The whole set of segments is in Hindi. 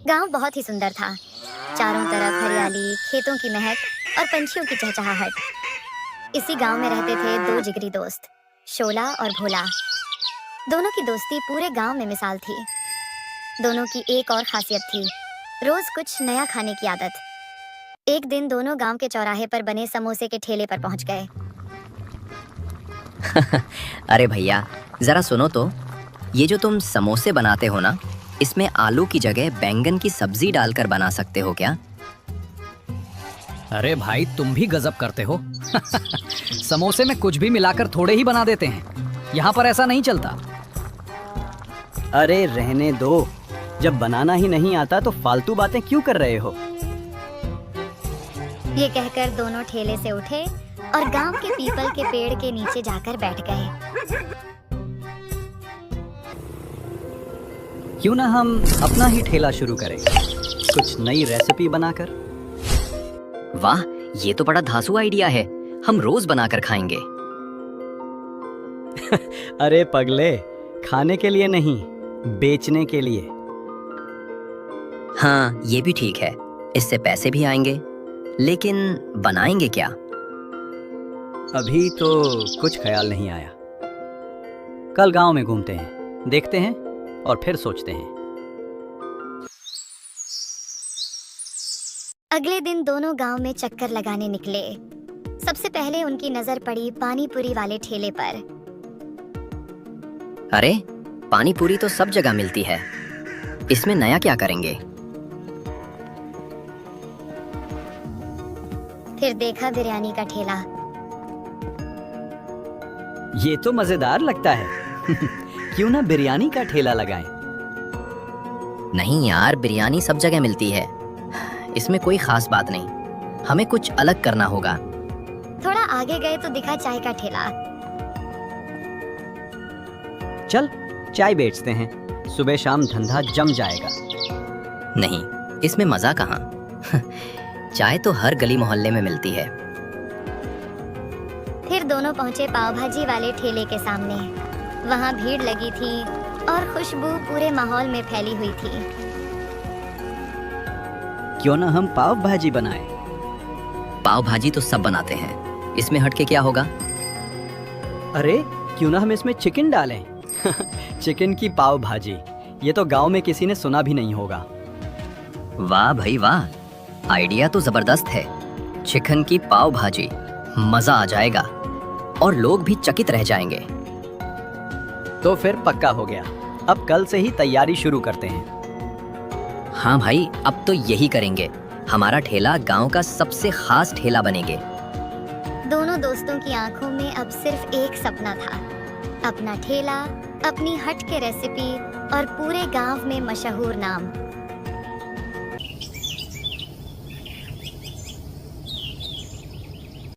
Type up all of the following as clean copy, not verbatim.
गांव बहुत ही सुंदर था। चारों तरफ हरियाली, खेतों की महक और पंछियों की चहचहाहट। इसी गांव में रहते थे दो जिगरी दोस्त, शोला और भोला। दोनों की दोस्ती पूरे गांव में मिसाल थी। दोनों की एक और खासियत थी, रोज कुछ नया खाने की आदत। एक दिन दोनों गांव के चौराहे पर बने समोसे के ठेले पर पहुंच गए। अरे भैया, जरा सुनो तो। ये जो तुम समोसे बनाते हो ना, इसमें आलू की जगह बैंगन की सब्जी डालकर बना सकते हो क्या? अरे भाई, तुम भी गजब करते हो। समोसे में कुछ भी मिलाकर थोड़े ही बना देते हैं। यहाँ पर ऐसा नहीं चलता। अरे रहने दो, जब बनाना ही नहीं आता तो फालतू बातें क्यों कर रहे हो? ये कहकर दोनों ठेले से उठे और गांव के पीपल के पेड़ के नीचे जाकर बैठ गए। क्यों ना हम अपना ही ठेला शुरू करें, कुछ नई रेसिपी बनाकर। वाह, ये तो बड़ा धांसू आइडिया है। हम रोज बनाकर खाएंगे। अरे पगले, खाने के लिए नहीं, बेचने के लिए। हाँ, ये भी ठीक है। इससे पैसे भी आएंगे। लेकिन बनाएंगे क्या? अभी तो कुछ ख्याल नहीं आया। कल गांव में घूमते हैं, देखते हैं और फिर सोचते हैं। अगले दिन दोनों गांव में चक्कर लगाने निकले। सबसे पहले उनकी नजर पड़ी पानी पूरी वाले ठेले पर। अरे, पानी पूरी तो सब जगह मिलती है। इसमें नया क्या करेंगे? फिर देखा बिरयानी का ठेला। ये तो मजेदार लगता है। क्यों ना बिरयानी का ठेला लगाएं? नहीं यार, बिरयानी सब जगह मिलती है। इसमें कोई खास बात नहीं। हमें कुछ अलग करना होगा। थोड़ा आगे गए तो दिखा चाय का ठेला। चल, चाय बेचते हैं, सुबह शाम धंधा जम जाएगा। नहीं, इसमें मजा कहाँ। चाय तो हर गली मोहल्ले में मिलती है। फिर दोनों पहुंचे पाव भाजी वाले ठेले के सामने। वहां भीड़ लगी थी और खुशबू पूरे माहौल में फैली हुई थी। क्यों ना हम पाव भाजी बनाएं? पाव भाजी तो सब बनाते हैं, इसमें हटके क्या होगा? अरे क्यों ना हम इसमें चिकन डालें? चिकन की पाव भाजी, ये तो गांव में किसी ने सुना भी नहीं होगा। वाह भाई वाह, आइडिया तो जबरदस्त है। चिकन की पाव भाजी, मजा आ जाएगा और लोग भी चकित रह जाएंगे। तो फिर पक्का हो गया। अब कल से ही तैयारी शुरू करते हैं। हाँ भाई, अब तो यही करेंगे। हमारा ठेला गांव का सबसे खास ठेला बनेंगे। दोनों दोस्तों की आंखों में अब सिर्फ एक सपना था, अपना ठेला, अपनी हट के रेसिपी और पूरे गांव में मशहूर नाम।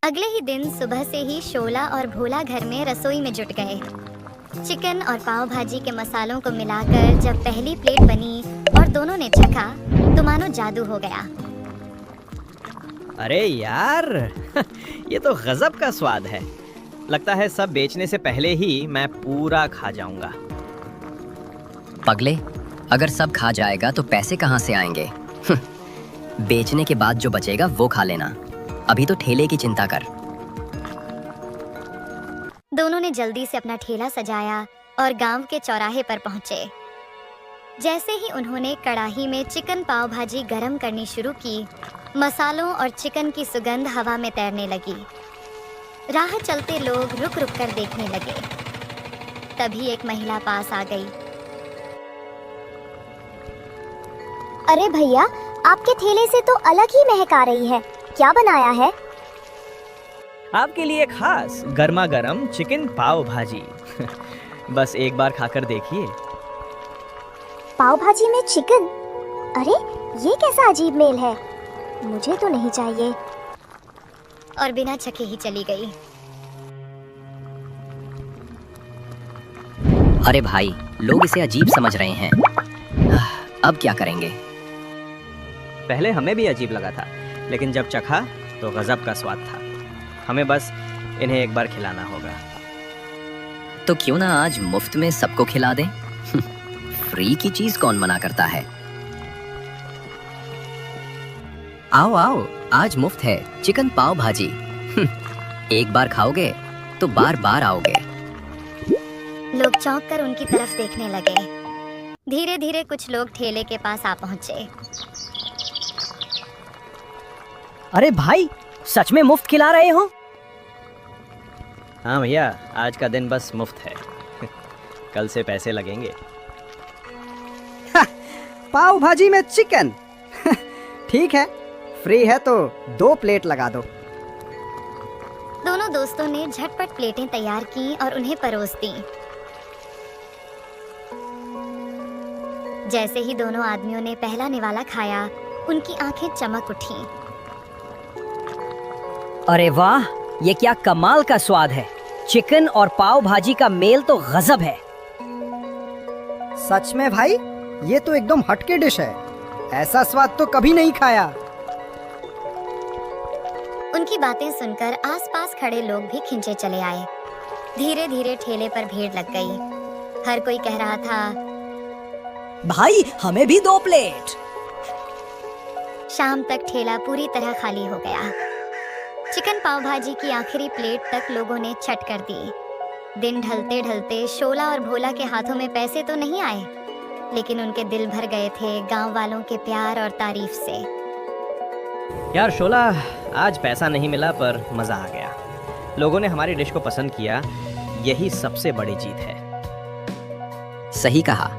अगले ही दिन सुबह से ही शोला और भोला घर में रसोई में जुट गए। चिकन और पाव भाजी के मसालों को मिलाकर जब पहली प्लेट बनी और दोनों ने चखा तो मानो जादू हो गया। अरे यार, ये तो गजब का स्वाद है। लगता है सब बेचने से पहले ही मैं पूरा खा जाऊंगा। पगले, अगर सब खा जाएगा तो पैसे कहाँ से आएंगे? बेचने के बाद जो बचेगा वो खा लेना। अभी तो ठेले की चिंता कर। दोनों ने जल्दी से अपना ठेला सजाया और गांव के चौराहे पर पहुंचे। जैसे ही उन्होंने कढ़ाई में चिकन पाव भाजी गरम करनी शुरू की, मसालों और चिकन की सुगंध हवा में तैरने लगी। राह चलते लोग रुक रुक कर देखने लगे। तभी एक महिला पास आ गई। अरे भैया, आपके ठेले से तो अलग ही महक आ रही है। क्या बनाया है? आपके लिए खास गर्मा गर्म चिकन पाव भाजी। बस एक बार खाकर देखिए। पाव भाजी में चिकन? अरे ये कैसा अजीब मेल है, मुझे तो नहीं चाहिए। और बिना चखे ही चली गई। अरे भाई, लोग इसे अजीब समझ रहे हैं। अब क्या करेंगे? पहले हमें भी अजीब लगा था, लेकिन जब चखा तो गजब का स्वाद था। हमें बस इन्हें एक बार खिलाना होगा। तो क्यों ना आज मुफ्त में सबको खिला दें? फ्री की चीज कौन मना करता है? आओ आओ, आज मुफ्त है चिकन पाव भाजी। एक बार खाओगे तो बार बार आओगे। लोग चौंक कर उनकी तरफ देखने लगे। धीरे धीरे कुछ लोग ठेले के पास आ पहुंचे। अरे भाई, सच में मुफ्त खिला रहे हो? हाँ भैया, आज का दिन बस मुफ्त है। कल से पैसे लगेंगे। पाव भाजी में चिकन। ठीक है, फ्री है तो 2 प्लेट लगा दो। दोनों दोस्तों ने झटपट प्लेटें तैयार की और उन्हें परोस दी। जैसे ही दोनों आदमियों ने पहला निवाला खाया, उनकी आंखें चमक उठी। अरे वाह, ये क्या कमाल का स्वाद है। चिकन और पाव भाजी का मेल तो गजब है। सच में भाई, ये तो एकदम हटके डिश है। ऐसा स्वाद तो कभी नहीं खाया। उनकी बातें सुनकर आसपास खड़े लोग भी खिंचे चले आए। धीरे धीरे ठेले पर भीड़ लग गई। हर कोई कह रहा था, भाई हमें भी 2 प्लेट। शाम तक ठेला पूरी तरह खाली हो गया। चिकन पाव भाजी की आखिरी प्लेट तक लोगों ने छट कर दी। दिन ढलते ढलते शोला और भोला के हाथों में पैसे तो नहीं आए, लेकिन उनके दिल भर गए थे गांव वालों के प्यार और तारीफ से। यार शोला, आज पैसा नहीं मिला पर मज़ा आ गया। लोगों ने हमारी डिश को पसंद किया, यही सबसे बड़ी जीत है। सही कहा।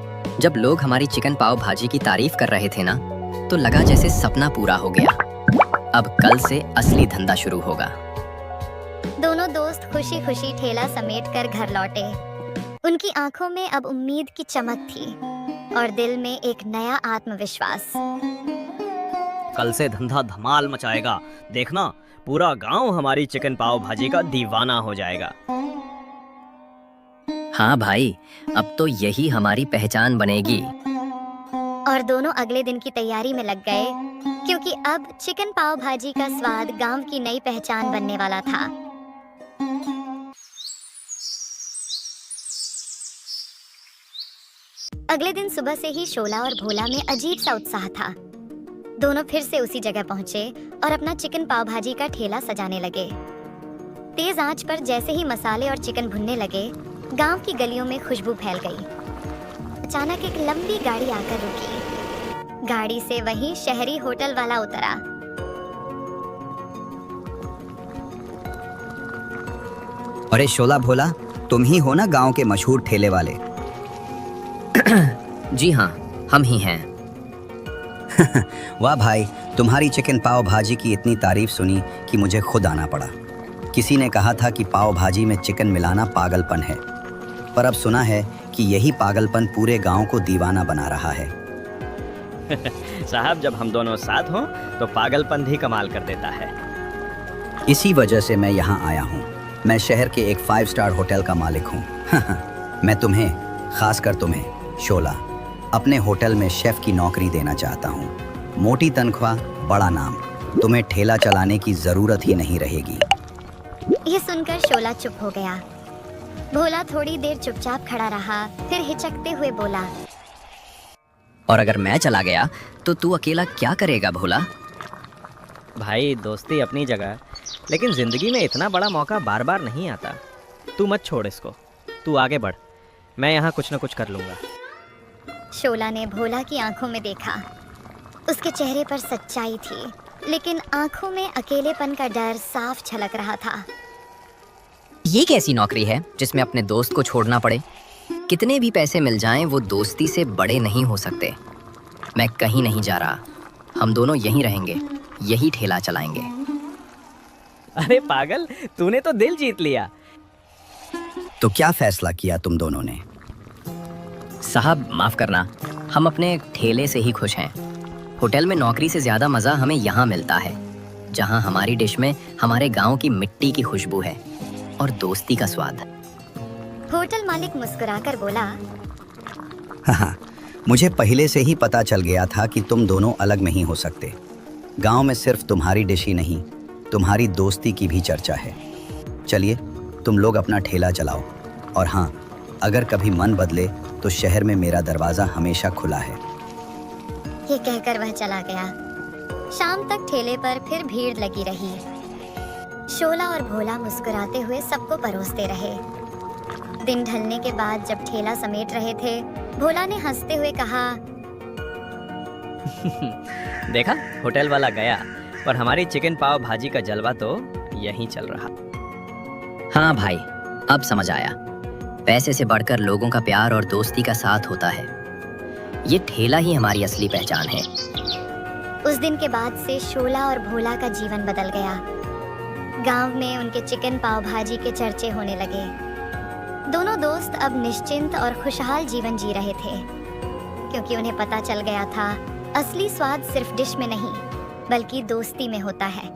जब लोग हमारी चिकन पाव भाजी की तारीफ कर रहे थे ना, तो लगा जैसे सपना पूरा हो गया। अब कल से असली धंधा शुरू होगा। दोनों दोस्त खुशी खुशी ठेला समेट कर घर लौटे। उनकी आंखों में अब उम्मीद की चमक थी और दिल में एक नया आत्मविश्वास। कल से धंधा धमाल मचाएगा। देखना, पूरा गांव हमारी चिकन पाव भाजी का दीवाना हो जाएगा। हाँ भाई, अब तो यही हमारी पहचान बनेगी। और दोनों अगले दिन की तैयारी में लग गए, क्योंकि अब चिकन पाव भाजी का स्वाद गांव की नई पहचान बनने वाला था। अगले दिन सुबह से ही शोला और भोला में अजीब सा उत्साह था। दोनों फिर से उसी जगह पहुंचे और अपना चिकन पाव भाजी का ठेला सजाने लगे। तेज आंच पर जैसे ही मसाले और चिकन भुनने लगे, गांव की गलियों में खुशबू फैल गई। अचानक एक लंबी गाड़ी आकर रुकी। गाड़ी से वही शहरी होटल वाला उतरा। अरे शोला भोला, तुम ही हो ना गांव के मशहूर ठेले वाले? जी हाँ, हम ही हैं। वाह भाई, तुम्हारी चिकन पाव भाजी की इतनी तारीफ सुनी कि मुझे खुद आना पड़ा। किसी ने कहा था कि पाव भाजी में चिकन मिलाना पागलपन है, पर अब सुना है कि यही पागलपन पूरे गांव को दीवाना बना रहा है। साहब, जब हम दोनों साथ हों तो पागलपन भी कमाल कर देता है। इसी वजह से मैं यहाँ आया हूँ। मैं शहर के एक 5 स्टार होटल का मालिक हूँ। मैं तुम्हें, खासकर तुम्हें शोला, अपने होटल में शेफ की नौकरी देना चाहता हूँ। मोटी तनख्वाह, बड़ा नाम। तुम्हें ठेला चलाने की जरूरत ही नहीं रहेगी। ये सुनकर शोला चुप हो गया। भोला थोड़ी देर चुपचाप खड़ा रहा, फिर हिचकते हुए बोला, और अगर मैं चला गया तो तू अकेला क्या करेगा भोला? भाई, दोस्ती अपनी जगह, लेकिन जिंदगी में इतना बड़ा मौका बार बार नहीं आता। तू मत छोड़ इसको, तू आगे बढ़। मैं यहाँ कुछ न कुछ कर लूँगा। शोला ने भोला की आंखों में देखा। उसके चेहरे पर सच्चाई थी, लेकिन आंखों में अकेलेपन का डर साफ झलक रहा था। ये कैसी नौकरी है जिसमें अपने दोस्त को छोड़ना पड़े? कितने भी पैसे मिल जाएं, वो दोस्ती से बड़े नहीं हो सकते। मैं कहीं नहीं जा रहा। हम दोनों यहीं रहेंगे, यही ठेला चलाएंगे। अरे पागल, तूने तो दिल जीत लिया। तो क्या फैसला किया तुम दोनों ने? साहब माफ करना, हम अपने ठेले से ही खुश हैं। होटल में नौकरी से ज्यादा मजा हमें यहाँ मिलता है, जहाँ हमारी डिश में हमारे गांव की मिट्टी की खुशबू है और दोस्ती का स्वाद। होटल मालिक मुस्कुराकर बोला, हाँ, मुझे पहले से ही पता चल गया था कि तुम दोनों अलग नहीं हो सकते। गांव में सिर्फ तुम्हारी डिश ही नहीं, तुम्हारी दोस्ती की भी चर्चा है। चलिए, तुम लोग अपना ठेला चलाओ। और हाँ, अगर कभी मन बदले तो शहर में मेरा दरवाज़ा हमेशा खुला है। ये कहकर वह चला गया। शाम तक ठेले पर फिर भीड़ लगी रही। शोला और भोला मुस्कुराते हुए सबको परोसते रहे। दिन ढलने के बाद जब ठेला समेट रहे थे, भोला ने हंसते हुए कहा, देखा, होटल वाला गया, पर हमारी चिकन पाव भाजी का जलवा तो यहीं चल रहा। हाँ भाई, अब समझ आया। पैसे से बढ़कर लोगों का प्यार और दोस्ती का साथ होता है। ये ठेला ही हमारी असली पहचान है। उस दिन के बाद से शोला और भोला का जीवन बदल गया। गांव में उनके चिकन पाव भाजी के चर्चे होने लगे। दोनों दोस्त अब निश्चिंत और खुशहाल जीवन जी रहे थे, क्योंकि उन्हें पता चल गया था असली स्वाद सिर्फ डिश में नहीं, बल्कि दोस्ती में होता है।